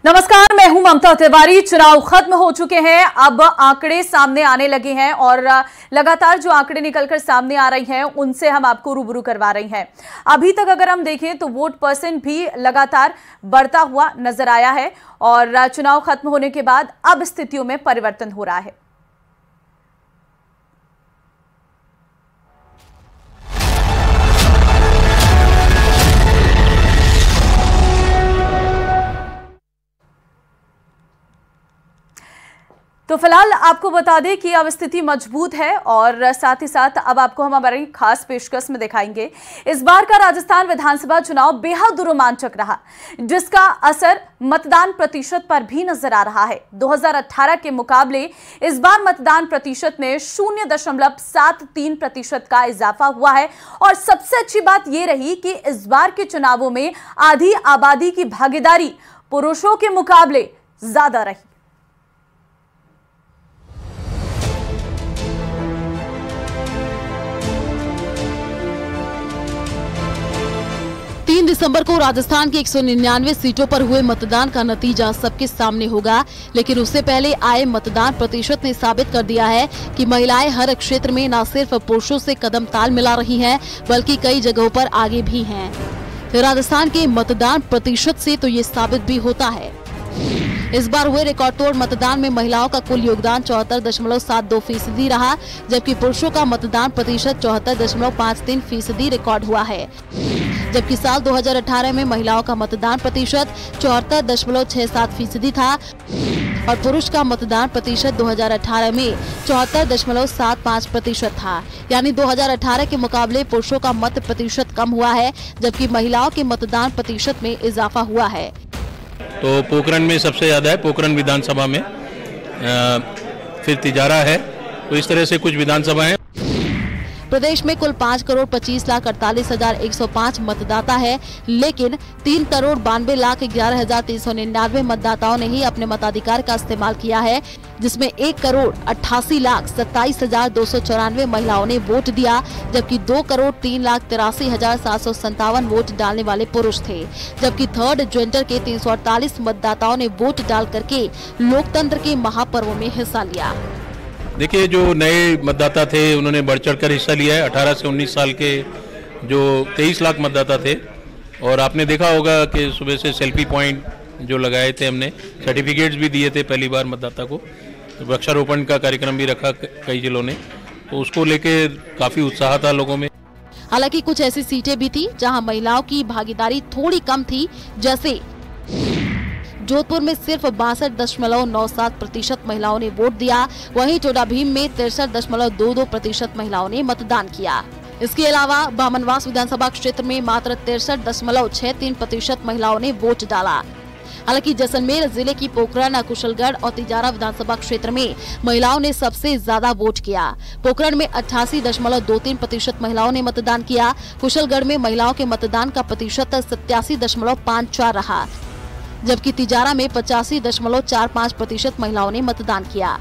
नमस्कार, मैं हूं ममता तिवारी। चुनाव खत्म हो चुके हैं, अब आंकड़े सामने आने लगे हैं और लगातार जो आंकड़े निकलकर सामने आ रही हैं उनसे हम आपको रूबरू करवा रही हैं। अभी तक अगर हम देखें तो वोट परसेंट भी लगातार बढ़ता हुआ नजर आया है और चुनाव खत्म होने के बाद अब स्थितियों में परिवर्तन हो रहा है। तो फिलहाल आपको बता दें कि अब स्थिति मजबूत है और साथ ही साथ अब आपको हम हमारी खास पेशकश में दिखाएंगे। इस बार का राजस्थान विधानसभा चुनाव बेहद रोमांचक रहा, जिसका असर मतदान प्रतिशत पर भी नजर आ रहा है। 2018 के मुकाबले इस बार मतदान प्रतिशत में 0.73% का इजाफा हुआ है और सबसे अच्छी बात यह रही कि इस बार के चुनावों में आधी आबादी की भागीदारी पुरुषों के मुकाबले ज्यादा रही। 3 दिसंबर को राजस्थान की 199 सीटों पर हुए मतदान का नतीजा सबके सामने होगा, लेकिन उससे पहले आए मतदान प्रतिशत ने साबित कर दिया है कि महिलाएं हर क्षेत्र में न सिर्फ पुरुषों से कदम ताल मिला रही हैं, बल्कि कई जगहों पर आगे भी हैं। राजस्थान के मतदान प्रतिशत से तो ये साबित भी होता है। इस बार हुए रिकॉर्ड तोड़ मतदान में महिलाओं का कुल योगदान 74.72% रहा, जबकि पुरुषों का मतदान प्रतिशत 74.53% रिकॉर्ड हुआ है। जबकि साल 2018 में महिलाओं का मतदान प्रतिशत 74.67% था और पुरुष का मतदान प्रतिशत 2018 में 74.75% था। यानी 2018 के मुकाबले पुरुषों का मत प्रतिशत कम हुआ है, जबकि महिलाओं के मतदान प्रतिशत में इजाफा हुआ है। तो पोखरण में सबसे ज़्यादा है, पोखरण विधानसभा में, फिर तिजारा है। तो इस तरह से कुछ विधानसभा है। प्रदेश में कुल 5,25,48,105 मतदाता है, लेकिन 3,92,11,399 मतदाताओं ने ही अपने मताधिकार का इस्तेमाल किया है, जिसमें 1,88,27,294 महिलाओं ने वोट दिया, जबकि 2,03,83,757 वोट डालने वाले पुरुष थे। जबकि थर्ड जेंडर के 348 मतदाताओं ने वोट डाल करके लोकतंत्र के महापर्व में हिस्सा लिया। देखिए, जो नए मतदाता थे उन्होंने बढ़ चढ़कर हिस्सा लिया है। 18 से 19 साल के जो 23 लाख मतदाता थे, और आपने देखा होगा कि सुबह से सेल्फी पॉइंट जो लगाए थे, हमने सर्टिफिकेट्स भी दिए थे पहली बार मतदाता को। वृक्षारोपण का कार्यक्रम भी रखा कई जिलों ने, तो उसको लेके काफ़ी उत्साह था लोगों में। हालांकि कुछ ऐसी सीटें भी थी जहां महिलाओं की भागीदारी थोड़ी कम थी, जैसे जोधपुर में सिर्फ 62.97% महिलाओं ने वोट दिया। वहीं टोडाभीम में 63.22% महिलाओं ने मतदान किया। इसके अलावा बामनवास विधानसभा क्षेत्र में मात्र 63.63% महिलाओं ने वोट डाला। हालांकि जैसलमेर जिले की पोखरण, कुशलगढ़ और तिजारा विधानसभा क्षेत्र में महिलाओं ने सबसे ज्यादा वोट किया। पोखरण में 88.23% महिलाओं ने मतदान किया। कुशलगढ़ में महिलाओं के मतदान का प्रतिशत 87.54 रहा, जबकि तिजारा में 85.45% महिलाओं ने मतदान किया।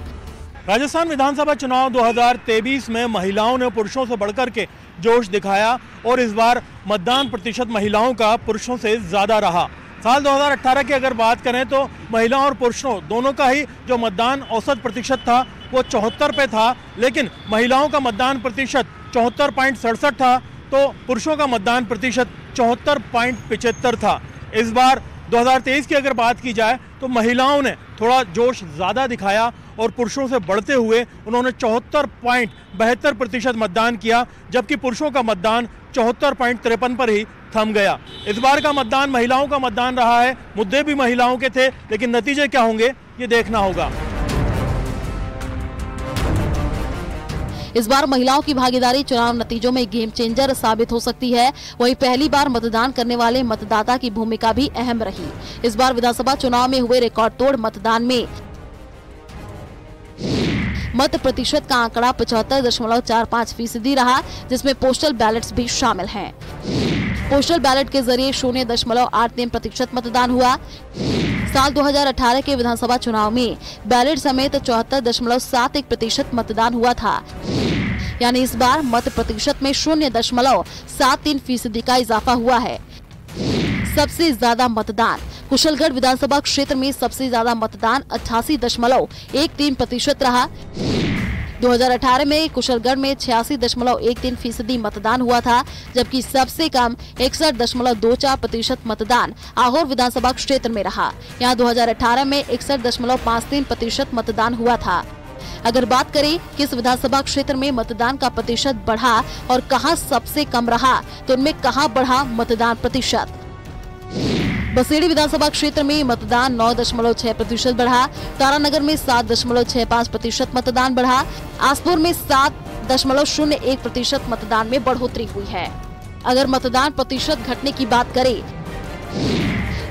राजस्थान विधानसभा चुनाव 2023 में महिलाओं ने पुरुषों से बढ़कर के जोश दिखाया और इस बार मतदान प्रतिशत महिलाओं का पुरुषों से ज्यादा रहा। साल 2018 की अगर बात करें तो महिलाओं और पुरुषों दोनों का ही जो मतदान औसत प्रतिशत था वो 74 पे था, लेकिन महिलाओं का मतदान प्रतिशत 74.67 था तो पुरुषों का मतदान प्रतिशत 74.75 था। इस बार 2023 की अगर बात की जाए तो महिलाओं ने थोड़ा जोश ज़्यादा दिखाया और पुरुषों से बढ़ते हुए उन्होंने 74.72% मतदान किया, जबकि पुरुषों का मतदान 74.53 पर ही थम गया। इस बार का मतदान महिलाओं का मतदान रहा है। मुद्दे भी महिलाओं के थे, लेकिन नतीजे क्या होंगे ये देखना होगा। इस बार महिलाओं की भागीदारी चुनाव नतीजों में गेम चेंजर साबित हो सकती है। वहीं पहली बार मतदान करने वाले मतदाता की भूमिका भी अहम रही। इस बार विधानसभा चुनाव में हुए रिकॉर्ड तोड़ मतदान में मत प्रतिशत का आंकड़ा 75.45% रहा, जिसमें पोस्टल बैलेट्स भी शामिल हैं। पोस्टल बैलेट के जरिए 0.83% मतदान हुआ। साल 2018 के विधानसभा चुनाव में बैलेट समेत 74.71% मतदान हुआ था। यानी इस बार मत प्रतिशत में 0.73% का इजाफा हुआ है। सबसे ज्यादा मतदान कुशलगढ़ विधानसभा क्षेत्र में सबसे ज्यादा मतदान 88.13% रहा। 2018 में कुशलगढ़ में 86.13% मतदान हुआ था, जबकि सबसे कम 61.24% मतदान आहोर विधानसभा क्षेत्र में रहा। यहाँ 2018 में 61.53% मतदान हुआ था। अगर बात करें किस विधानसभा क्षेत्र में मतदान का प्रतिशत बढ़ा और कहां सबसे कम रहा, तो उनमें कहां बढ़ा मतदान प्रतिशत। बसेड़ी विधानसभा क्षेत्र में मतदान 9.6% बढ़ा। तारानगर में 7.65% मतदान बढ़ा। आसपुर में 7.01% मतदान में बढ़ोतरी हुई है। अगर मतदान प्रतिशत घटने की बात करें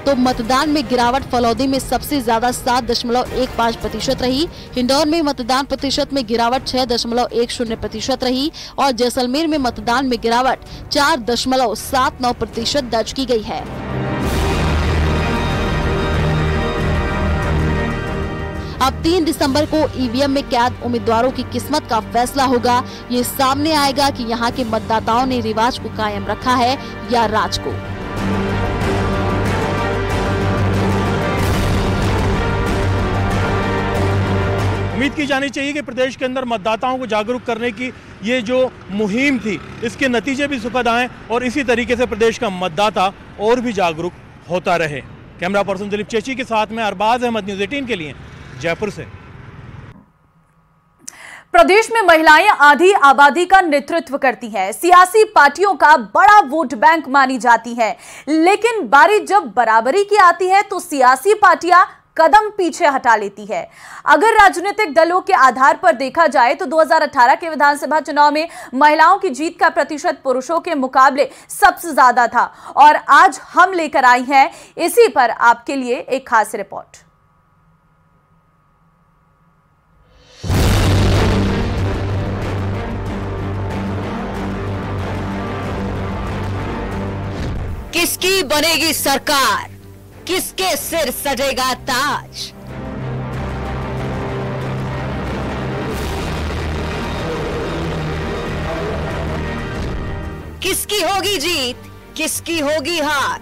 तो मतदान में गिरावट फलौदी में सबसे ज्यादा 7.15% रही। हिंडौन में मतदान प्रतिशत में गिरावट 6.10% रही और जैसलमेर में मतदान में गिरावट 4.79% दर्ज की गई है। अब 3 दिसंबर को ईवीएम में कैद उम्मीदवारों की किस्मत का फैसला होगा। ये सामने आएगा कि यहाँ के मतदाताओं ने रिवाज को कायम रखा है या राज को। उम्मीद की जानी चाहिए कि प्रदेश के अंदर मतदाताओं को जागरूक करने की ये जो मुहिम थी, इसके नतीजे भी सुखद आए और इसी तरीके से प्रदेश का मतदाता और भी जागरूक होता रहे। कैमरा पर्सन दिलीप चेची के साथ में अरबाज अहमद, न्यूज़ 18 के लिए जयपुर से। प्रदेश में महिलाएं आधी आबादी का नेतृत्व करती हैं, सियासी पार्टियों का बड़ा वोट बैंक मानी जाती हैं, लेकिन बारी जब बराबरी की आती है तो सियासी पार्टियां कदम पीछे हटा लेती है। अगर राजनीतिक दलों के आधार पर देखा जाए तो 2018 के विधानसभा चुनाव में महिलाओं की जीत का प्रतिशत पुरुषों के मुकाबले सबसे ज्यादा था और आज हम लेकर आई हैं इसी पर आपके लिए एक खास रिपोर्ट। किसकी बनेगी सरकार, किसके सिर सजेगा ताज। किसकी होगी जीत, किसकी होगी हार।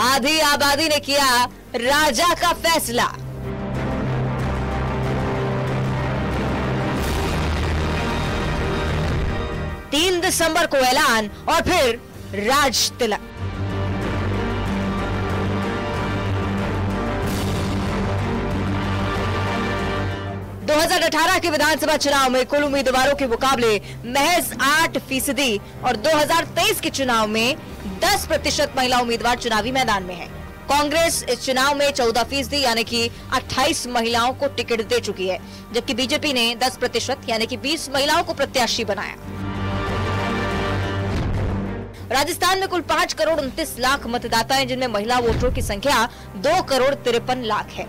आधी आबादी ने किया राजा का फैसला। तीन दिसंबर को ऐलान और फिर राज तिलक। दो 2018 के विधानसभा चुनाव में कुल उम्मीदवारों के मुकाबले महज 8% और 2023 के चुनाव में 10% महिला उम्मीदवार चुनावी मैदान में है। कांग्रेस इस चुनाव में 14% यानी कि 28 महिलाओं को टिकट दे चुकी है, जबकि बीजेपी ने 10% यानी कि 20 महिलाओं को प्रत्याशी बनाया। राजस्थान में कुल 5 करोड़ 29 लाख मतदाता हैं, जिनमें महिला वोटरों की संख्या 2 करोड़ 53 लाख है।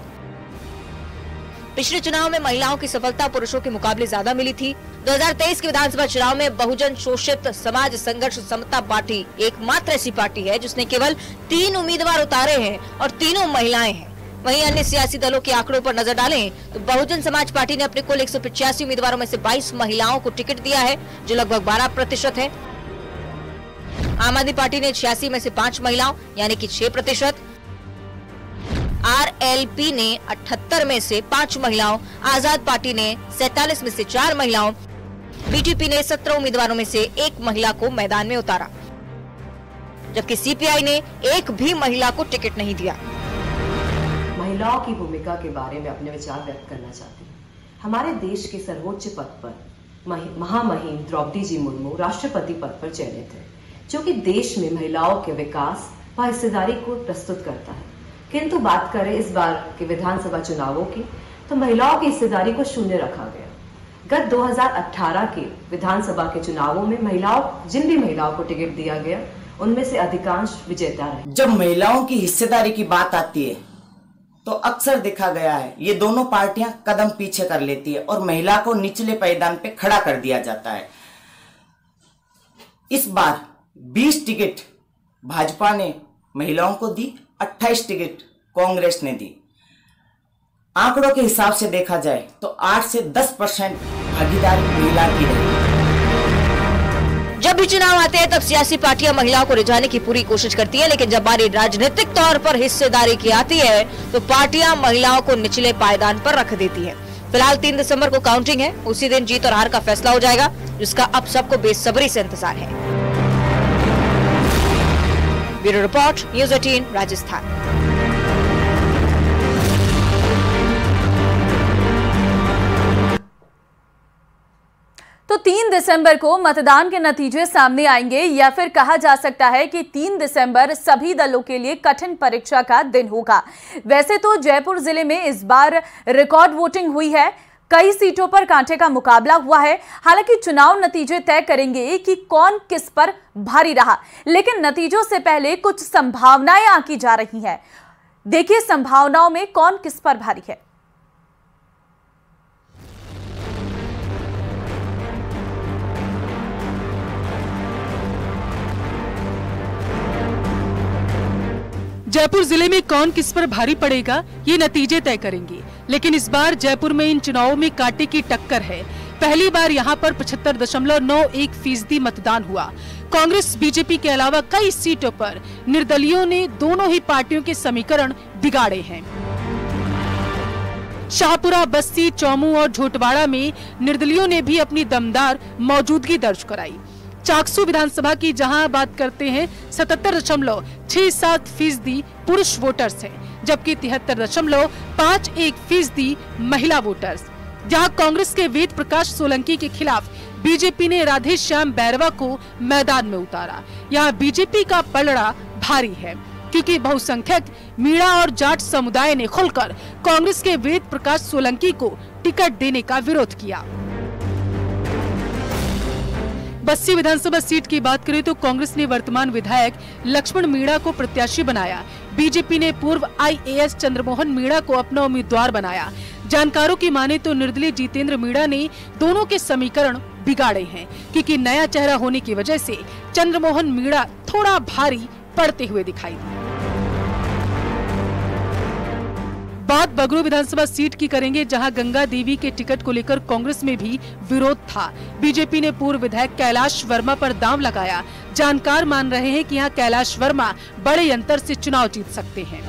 पिछले चुनाव में महिलाओं की सफलता पुरुषों के मुकाबले ज्यादा मिली थी। 2023 के विधानसभा चुनाव में बहुजन शोषित समाज संघर्ष समता पार्टी एकमात्र ऐसी पार्टी है जिसने केवल 3 उम्मीदवार उतारे हैं और तीनों महिलाएं हैं। वहीं अन्य सियासी दलों के आंकड़ों पर नजर डालें तो बहुजन समाज पार्टी ने अपने कुल 185 उम्मीदवारों में से 22 महिलाओं को टिकट दिया है, जो लगभग 12% है। आम आदमी पार्टी ने 86 में से 5 महिलाओं यानी कि 6%, आरएलपी ने 78 में से 5 महिलाओं, आजाद पार्टी ने 47 में से 4 महिलाओं, बीटीपी ने 17 उम्मीदवारों में से 1 महिला को मैदान में उतारा, जबकि सीपीआई ने एक भी महिला को टिकट नहीं दिया। महिलाओं की भूमिका के बारे में अपने विचार व्यक्त करना चाहती हूँ। हमारे देश के सर्वोच्च पद पर महामहिम द्रौपदी जी मुर्मू राष्ट्रपति पद पर चयनित है, जो कि देश में महिलाओं के विकास व हिस्सेदारी को प्रस्तुत करता है। किंतु बात करें इस बार के विधानसभा चुनावों की, तो महिलाओं की हिस्सेदारी को शून्य रखा गया। गत 2018 के विधानसभा के चुनावों में जिन भी महिलाओं को टिकट दिया गया, उनमें से अधिकांश विजेता रहे। जब महिलाओं की हिस्सेदारी की बात आती है तो अक्सर देखा गया है ये दोनों पार्टियां कदम पीछे कर लेती है और महिला को निचले पायदान पे खड़ा कर दिया जाता है। इस बार 20 टिकट भाजपा ने महिलाओं को दी, 28 टिकट कांग्रेस ने दी। आंकड़ों के हिसाब से देखा जाए तो 8 से 10% भागीदारी महिला की रही। जब भी चुनाव आते हैं तब सियासी पार्टियां महिलाओं को रिझाने की पूरी कोशिश करती हैं, लेकिन जब बारी राजनीतिक तौर पर हिस्सेदारी की आती है तो पार्टियां महिलाओं को निचले पायदान पर रख देती हैं। फिलहाल 3 दिसंबर को काउंटिंग है, उसी दिन जीत और हार का फैसला हो जाएगा, जिसका अब सबको बेसब्री से इंतजार है। Bureau report, news 18 Rajasthan. तो 3 दिसंबर को मतदान के नतीजे सामने आएंगे, या फिर कहा जा सकता है कि 3 दिसंबर सभी दलों के लिए कठिन परीक्षा का दिन होगा। वैसे तो जयपुर जिले में इस बार रिकॉर्ड वोटिंग हुई है, कई सीटों पर कांटे का मुकाबला हुआ है। हालांकि चुनाव नतीजे तय करेंगे कि कौन किस पर भारी रहा, लेकिन नतीजों से पहले कुछ संभावनाएं आंकी जा रही हैं। देखिए संभावनाओं में कौन किस पर भारी है। जयपुर जिले में कौन किस पर भारी पड़ेगा ये नतीजे तय करेंगे, लेकिन इस बार जयपुर में इन चुनावों में कांटे की टक्कर है। पहली बार यहां पर 75.91% मतदान हुआ। कांग्रेस बीजेपी के अलावा कई सीटों पर निर्दलीयों ने दोनों ही पार्टियों के समीकरण बिगाड़े हैं। शाहपुरा, बस्सी, चौमू और झोटवाड़ा में निर्दलीयों ने भी अपनी दमदार मौजूदगी दर्ज कराई। चाकसू विधानसभा की जहां बात करते हैं 77.67% पुरुष वोटर्स हैं, जबकि 73.51% महिला वोटर्स। जहां कांग्रेस के वेद प्रकाश सोलंकी के खिलाफ बीजेपी ने राधे श्याम बैरवा को मैदान में उतारा। यहां बीजेपी का पलड़ा भारी है, क्योंकि बहुसंख्यक मीणा और जाट समुदाय ने खुलकर कांग्रेस के वेद प्रकाश सोलंकी को टिकट देने का विरोध किया। बस्सी विधानसभा सीट की बात करें तो कांग्रेस ने वर्तमान विधायक लक्ष्मण मीणा को प्रत्याशी बनाया। बीजेपी ने पूर्व IAS चंद्रमोहन मीणा को अपना उम्मीदवार बनाया। जानकारों की माने तो निर्दलीय जितेंद्र मीणा ने दोनों के समीकरण बिगाड़े हैं, क्योंकि नया चेहरा होने की वजह से चंद्रमोहन मीणा थोड़ा भारी पड़ते हुए दिखाई दिए। बात बगरू विधानसभा सीट की करेंगे, जहां गंगा देवी के टिकट को लेकर कांग्रेस में भी विरोध था। बीजेपी ने पूर्व विधायक कैलाश वर्मा पर दांव लगाया। जानकार मान रहे हैं कि यहां कैलाश वर्मा बड़े अंतर से चुनाव जीत सकते हैं।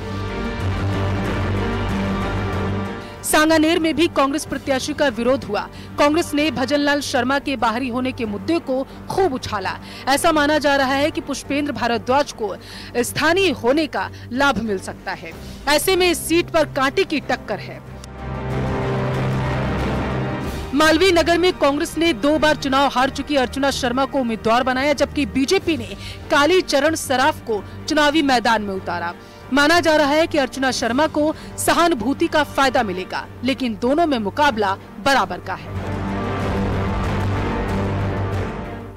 सांगानेर में भी कांग्रेस प्रत्याशी का विरोध हुआ। कांग्रेस ने भजनलाल शर्मा के बाहरी होने के मुद्दे को खूब उछाला। ऐसा माना जा रहा है कि पुष्पेंद्र भारद्वाज को स्थानीय होने का लाभ मिल सकता है। ऐसे में इस सीट पर कांटे की टक्कर है। मालवीय नगर में कांग्रेस ने 2 बार चुनाव हार चुकी अर्चना शर्मा को उम्मीदवार बनाया, जबकि बीजेपी ने कालीचरण सराफ को चुनावी मैदान में उतारा। माना जा रहा है कि अर्चना शर्मा को सहानुभूति का फायदा मिलेगा, लेकिन दोनों में मुकाबला बराबर का है।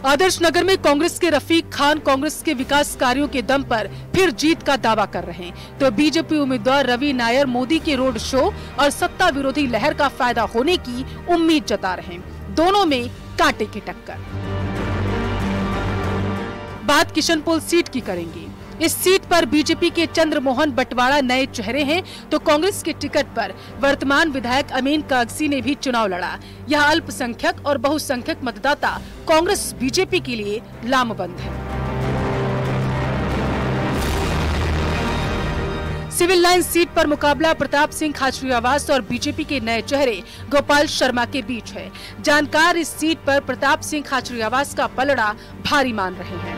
आदर्श नगर में कांग्रेस के रफीक खान कांग्रेस के विकास कार्यों के दम पर फिर जीत का दावा कर रहे हैं, तो बीजेपी उम्मीदवार रवि नायर मोदी के रोड शो और सत्ता विरोधी लहर का फायदा होने की उम्मीद जता रहे हैं। दोनों में कांटे की टक्कर। बात किशनपोल सीट की करेंगे। इस सीट पर बीजेपी के चंद्रमोहन बटवाड़ा नए चेहरे हैं, तो कांग्रेस के टिकट पर वर्तमान विधायक अमीन कागजी ने भी चुनाव लड़ा। यह अल्पसंख्यक और बहुसंख्यक मतदाता कांग्रेस बीजेपी के लिए लामबंद है। सिविल लाइन सीट पर मुकाबला प्रताप सिंह खाचरियावास और बीजेपी के नए चेहरे गोपाल शर्मा के बीच है। जानकार इस सीट पर प्रताप सिंह खाचरियावास का पलड़ा भारी मान रहे हैं।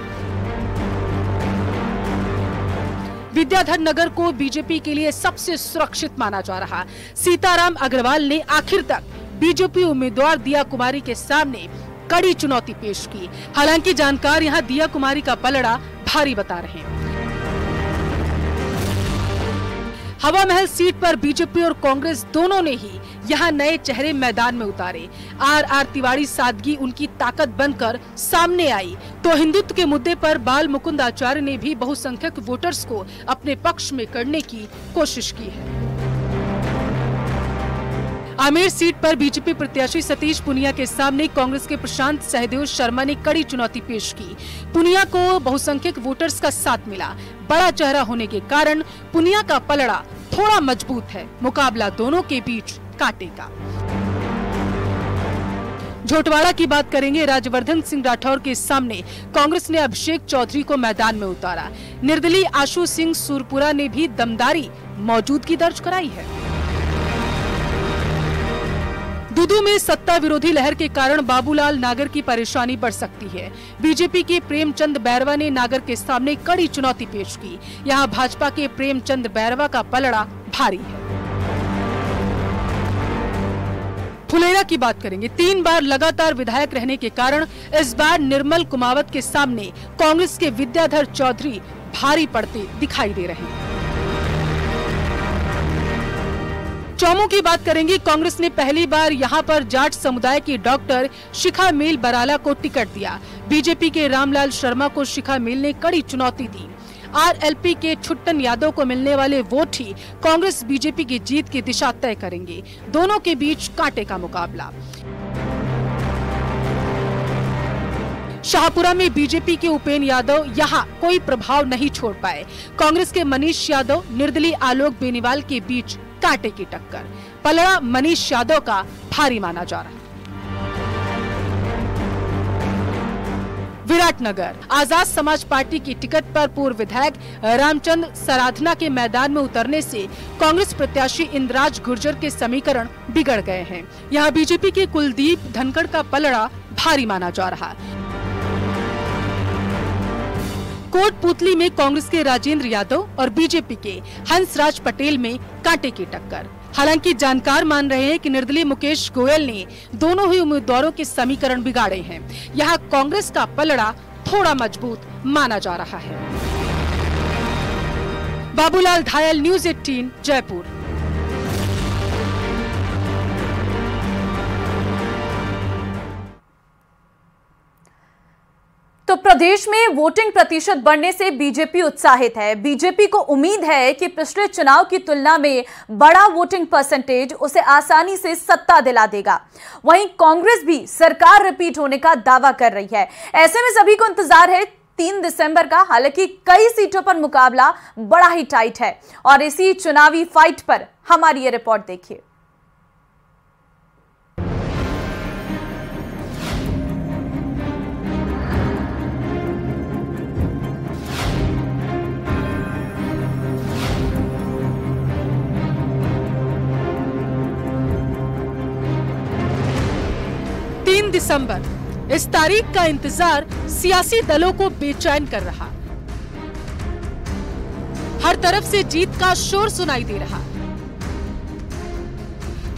विद्याधर नगर को बीजेपी के लिए सबसे सुरक्षित माना जा रहा। सीताराम अग्रवाल ने आखिर तक बीजेपी उम्मीदवार दिया कुमारी के सामने कड़ी चुनौती पेश की। हालांकि जानकार यहां दिया कुमारी का पलड़ा भारी बता रहे हैं। हवा महल सीट पर बीजेपी और कांग्रेस दोनों ने ही यहां नए चेहरे मैदान में उतारे। आर तिवारी सादगी उनकी ताकत बनकर सामने आई, तो हिंदुत्व के मुद्दे पर बाल मुकुंद आचार्य ने भी बहुसंख्यक वोटर्स को अपने पक्ष में करने की कोशिश की है। आमेर सीट पर बीजेपी प्रत्याशी सतीश पुनिया के सामने कांग्रेस के प्रशांत सहदेव शर्मा ने कड़ी चुनौती पेश की। पुनिया को बहुसंख्यक वोटर्स का साथ मिला। बड़ा चेहरा होने के कारण पुनिया का पलड़ा थोड़ा मजबूत है। मुकाबला दोनों के बीच कांटे का। झोटवाड़ा की बात करेंगे। राज्यवर्धन सिंह राठौर के सामने कांग्रेस ने अभिषेक चौधरी को मैदान में उतारा। निर्दलीय आशु सिंह सूरपुरा ने भी दमदारी मौजूदगी दर्ज कराई है। दूदू में सत्ता विरोधी लहर के कारण बाबूलाल नागर की परेशानी बढ़ सकती है। बीजेपी के प्रेमचंद बैरवा ने नागर के सामने कड़ी चुनौती पेश की। यहां भाजपा के प्रेमचंद बैरवा का पलड़ा भारी है। फुलेरा की बात करेंगे। 3 बार लगातार विधायक रहने के कारण इस बार निर्मल कुमावत के सामने कांग्रेस के विद्याधर चौधरी भारी पड़ते दिखाई दे रहे हैं। चौमू की बात करेंगे। कांग्रेस ने पहली बार यहां पर जाट समुदाय की डॉक्टर शिखा मील बराला को टिकट दिया। बीजेपी के रामलाल शर्मा को शिखा मील ने कड़ी चुनौती दी। आरएलपी के छुट्टन यादव को मिलने वाले वोट ही कांग्रेस बीजेपी की जीत की दिशा तय करेंगे। दोनों के बीच कांटे का मुकाबला। शाहपुरा में बीजेपी के उपेन यादव यहां कोई प्रभाव नहीं छोड़ पाए। कांग्रेस के मनीष यादव निर्दलीय आलोक बेनीवाल के बीच कांटे की टक्कर। पलड़ा मनीष यादव का भारी माना जा रहा है। विराटनगर आजाद समाज पार्टी की टिकट पर पूर्व विधायक रामचंद्र सराधना के मैदान में उतरने से कांग्रेस प्रत्याशी इंद्राज गुर्जर के समीकरण बिगड़ गए हैं। यहां बीजेपी के कुलदीप धनखड़ का पलड़ा भारी माना जा रहा है। कोटपुतली में कांग्रेस के राजेंद्र यादव और बीजेपी के हंसराज पटेल में कांटे की टक्कर। हालांकि जानकार मान रहे हैं कि निर्दलीय मुकेश गोयल ने दोनों ही उम्मीदवारों के समीकरण बिगाड़े हैं। यहां कांग्रेस का पलड़ा थोड़ा मजबूत माना जा रहा है। बाबूलाल धायल, न्यूज़ 18 जयपुर। तो प्रदेश में वोटिंग प्रतिशत बढ़ने से बीजेपी उत्साहित है। बीजेपी को उम्मीद है कि पिछले चुनाव की तुलना में बड़ा वोटिंग परसेंटेज उसे आसानी से सत्ता दिला देगा। वहीं कांग्रेस भी सरकार रिपीट होने का दावा कर रही है। ऐसे में सभी को इंतजार है 3 दिसंबर का। हालांकि कई सीटों पर मुकाबला बड़ा ही टाइट है और इसी चुनावी फाइट पर हमारी ये रिपोर्ट देखिए। दिसंबर, इस तारीख का इंतजार सियासी दलों को बेचैन कर रहा। हर तरफ से जीत का शोर सुनाई दे रहा।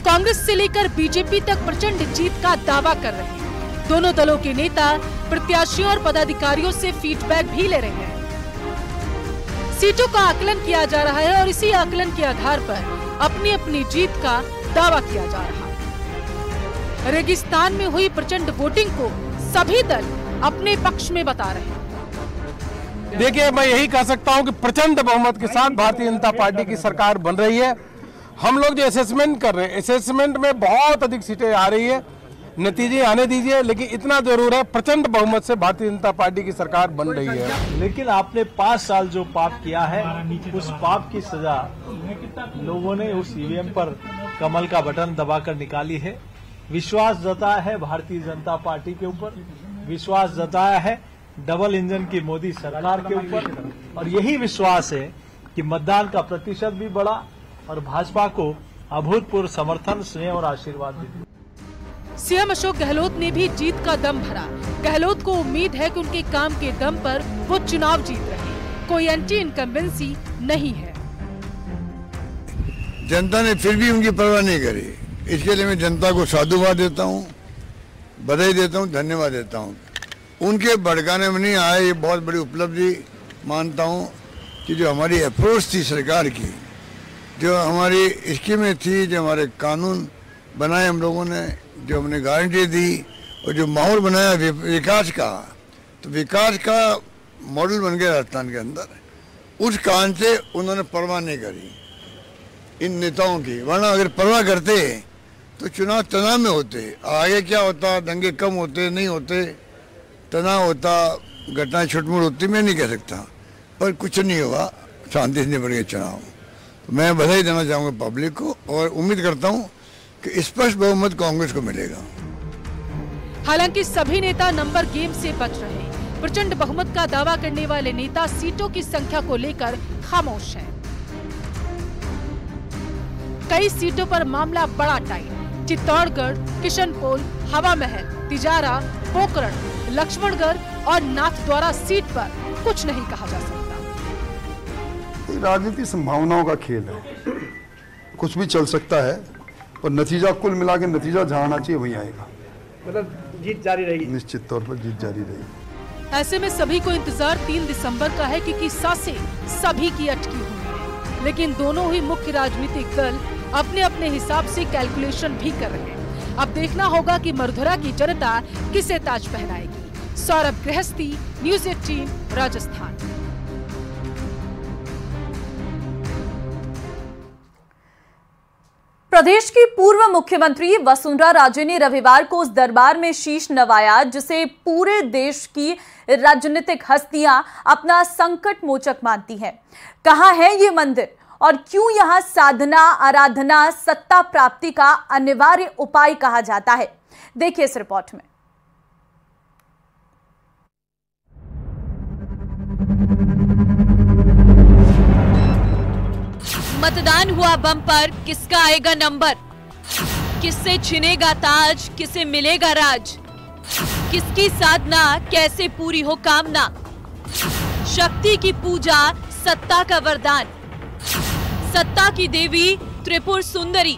कांग्रेस से लेकर बीजेपी तक प्रचंड जीत का दावा कर रहे हैं। दोनों दलों के नेता प्रत्याशियों और पदाधिकारियों से फीडबैक भी ले रहे हैं। सीटों का आकलन किया जा रहा है और इसी आकलन के आधार पर अपनी अपनी जीत का दावा किया जा रहा है। रेगिस्तान में हुई प्रचंड वोटिंग को सभी दल अपने पक्ष में बता रहे हैं। देखिए, मैं यही कह सकता हूं कि प्रचंड बहुमत के साथ भारतीय जनता पार्टी की सरकार बन रही है। हम लोग जो असेसमेंट कर रहे हैं, असेसमेंट में बहुत अधिक सीटें आ रही है। नतीजे आने दीजिए, लेकिन इतना जरूर है प्रचंड बहुमत से भारतीय जनता पार्टी की सरकार बन रही है। लेकिन आपने 5 साल जो पाप किया है, उस पाप की सजा लोगों ने उस ईवीएम पर कमल का बटन दबाकर निकाली है। विश्वास जताया है भारतीय जनता पार्टी के ऊपर, विश्वास जताया है डबल इंजन की मोदी सरकार के ऊपर, और यही विश्वास है कि मतदान का प्रतिशत भी बढ़ा और भाजपा को अभूतपूर्व समर्थन, स्नेह और आशीर्वाद भी दिया। सीएम अशोक गहलोत ने भी जीत का दम भरा। गहलोत को उम्मीद है कि उनके काम के दम पर वो चुनाव जीत रहे। कोई एंटी इनकम्बेंसी नहीं है। जनता ने फिर भी उनकी परवाह नहीं करी। इसके लिए मैं जनता को साधुवाद देता हूँ, बधाई देता हूँ, धन्यवाद देता हूँ। उनके भड़काने में नहीं आए, ये बहुत बड़ी उपलब्धि मानता हूँ कि जो हमारी अप्रोच थी सरकार की, जो हमारी स्कीमें थी, जो हमारे कानून बनाए हम लोगों ने, जो हमने गारंटी दी और जो माहौल बनाया विकास का, तो विकास का मॉडल बन गया राजस्थान के अंदर। उस कारण से उन्होंने परवाह नहीं करी इन नेताओं की, वरना अगर परवाह करते तो चुनाव तनाव में होते। आगे क्या होता, दंगे कम होते नहीं होते, तनाव होता, घटनाएं छुटमुट होती, मैं नहीं कह सकता, पर कुछ नहीं हुआ, शांति से निपट गया चुनाव। तो मैं बधाई देना चाहूँगा पब्लिक को और उम्मीद करता हूँ कि स्पष्ट बहुमत कांग्रेस को मिलेगा। हालांकि सभी नेता नंबर गेम से बच रहे। प्रचंड बहुमत का दावा करने वाले नेता सीटों की संख्या को लेकर खामोश हैं। कई सीटों पर मामला बड़ा टाइट। चित्तौड़गढ़, किशनपोल, हवा महल, तिजारा, पोकरण, लक्ष्मणगढ़ और नाथद्वारा सीट पर कुछ नहीं कहा जा सकता। राजनीति संभावनाओं का खेल है, कुछ भी चल सकता है, और नतीजा कुल मिला के नतीजा जहाँ आना चाहिए वहीं आएगा। मतलब जीत जारी रहेगी, निश्चित तौर पर जीत जारी रहेगी। ऐसे में सभी को इंतजार 3 दिसंबर का है, क्योंकि सांसें सभी की अटकी हुई है। लेकिन दोनों ही मुख्य राजनीतिक दल अपने अपने हिसाब से कैलकुलेशन भी कर रहे हैं। अब देखना होगा कि मरुधरा की जनता किसे ताज पहनाएगी। सौरभ गृहस्थी, न्यूज़ 18, राजस्थान। प्रदेश की पूर्व मुख्यमंत्री वसुंधरा राजे ने रविवार को उस दरबार में शीश नवाया जिसे पूरे देश की राजनीतिक हस्तियां अपना संकट मोचक मानती हैं। कहां है ये मंदिर और क्यों यहां साधना, आराधना, सत्ता प्राप्ति का अनिवार्य उपाय कहा जाता है? देखिए इस रिपोर्ट में। मतदान हुआ बम्पर, किसका आएगा नंबर? किससे छिनेगा ताज, किसे मिलेगा राज? किसकी साधना, कैसे पूरी हो कामना? शक्ति की पूजा, सत्ता का वरदान, सत्ता की देवी त्रिपुर सुंदरी।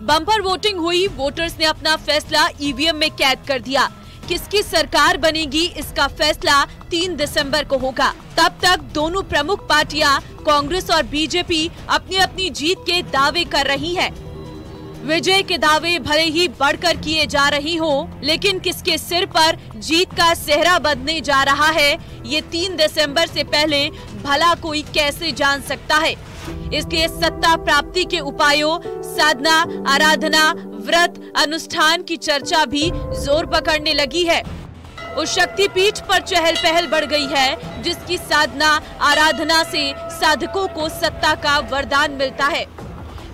बम्पर वोटिंग हुई, वोटर्स ने अपना फैसला ईवीएम में कैद कर दिया। किसकी सरकार बनेगी इसका फैसला 3 दिसंबर को होगा। तब तक दोनों प्रमुख पार्टियां कांग्रेस और बीजेपी अपनी अपनी जीत के दावे कर रही हैं। विजय के दावे भले ही बढ़कर किए जा रही हों, लेकिन किसके सिर पर जीत का सेहरा बंधने जा रहा है, ये 3 दिसंबर से पहले भला कोई कैसे जान सकता है। इसलिए सत्ता प्राप्ति के उपायों, साधना, आराधना, व्रत, अनुष्ठान की चर्चा भी जोर पकड़ने लगी है। उस शक्तिपीठ पर चहल पहल बढ़ गई है जिसकी साधना, आराधना से साधकों को सत्ता का वरदान मिलता है।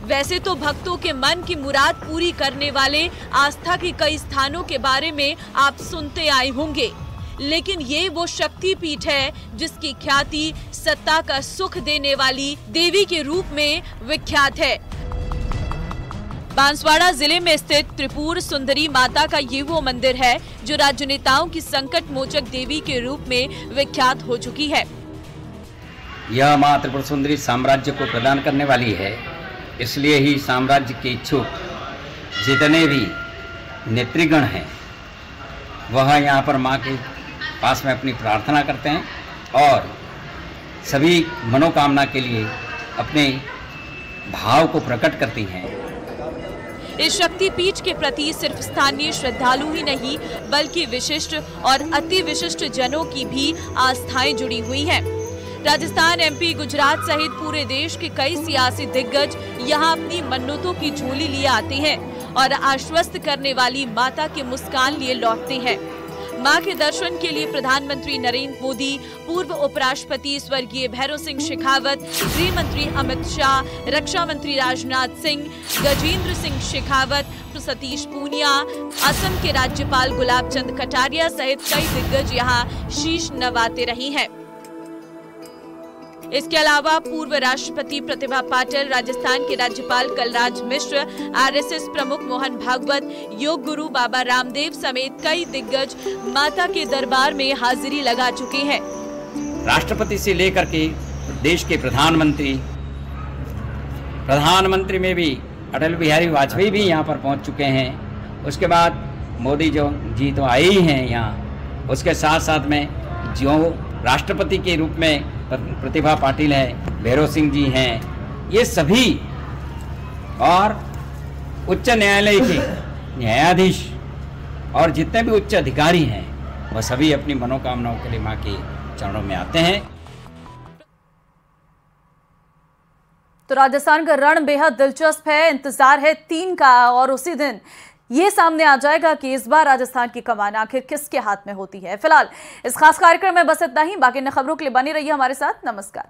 वैसे तो भक्तों के मन की मुराद पूरी करने वाले आस्था के कई स्थानों के बारे में आप सुनते आए होंगे, लेकिन ये वो शक्तिपीठ है जिसकी ख्याति सत्ता का सुख देने वाली देवी के रूप में विख्यात है। बांसवाड़ा जिले में स्थित त्रिपुर सुंदरी माता का ये वो मंदिर है जो राजनेताओं की संकट मोचक देवी के रूप में विख्यात हो चुकी है। यह मां त्रिपुर सुंदरी साम्राज्य को प्रदान करने वाली है, इसलिए ही साम्राज्य के इच्छुक जितने भी नेत्रीगण हैं वह यहाँ पर मां के पास में अपनी प्रार्थना करते हैं और सभी मनोकामना के लिए अपने भाव को प्रकट करती हैं। इस शक्तिपीठ के प्रति सिर्फ स्थानीय श्रद्धालु ही नहीं बल्कि विशिष्ट और अति विशिष्ट जनों की भी आस्थाएं जुड़ी हुई हैं। राजस्थान, एमपी, गुजरात सहित पूरे देश के कई सियासी दिग्गज यहां अपनी मन्नतों की झोली लिए आते हैं और आश्वस्त करने वाली माता की मुस्कान लिए लौटते हैं। मां के दर्शन के लिए प्रधानमंत्री नरेंद्र मोदी, पूर्व उपराष्ट्रपति स्वर्गीय भैरव सिंह शेखावत, गृह मंत्री अमित शाह, रक्षा मंत्री राजनाथ सिंह, गजेंद्र सिंह शेखावत, सतीश पूनिया, असम के राज्यपाल गुलाब चंद कटारिया सहित कई दिग्गज यहां शीश नवाते रहे हैं। इसके अलावा पूर्व राष्ट्रपति प्रतिभा पाटिल, राजस्थान के राज्यपाल कलराज मिश्र, आरएसएस प्रमुख मोहन भागवत, योग गुरु बाबा रामदेव समेत कई दिग्गज माता के दरबार में हाजिरी लगा चुके हैं। राष्ट्रपति से लेकर के देश के प्रधानमंत्री में भी अटल बिहारी वाजपेयी भी यहाँ पर पहुँच चुके हैं। उसके बाद मोदी जी तो आए ही हैं यहाँ, उसके साथ साथ में जो राष्ट्रपति के रूप में प्रतिभा पाटिल है, भैरव सिंह जी हैं, ये सभी और उच्च न्यायालय के न्यायाधीश और जितने भी उच्च अधिकारी हैं वह सभी अपनी मनोकामनाओं के लिए मां के चरणों में आते हैं। तो राजस्थान का रण बेहद दिलचस्प है। इंतजार है 3 का और उसी दिन ये सामने आ जाएगा कि इस बार राजस्थान की कमान आखिर किसके हाथ में होती है। फिलहाल इस खास कार्यक्रम में बस इतना ही। बाकी अन्य खबरों के लिए बने रहिए हमारे साथ। नमस्कार।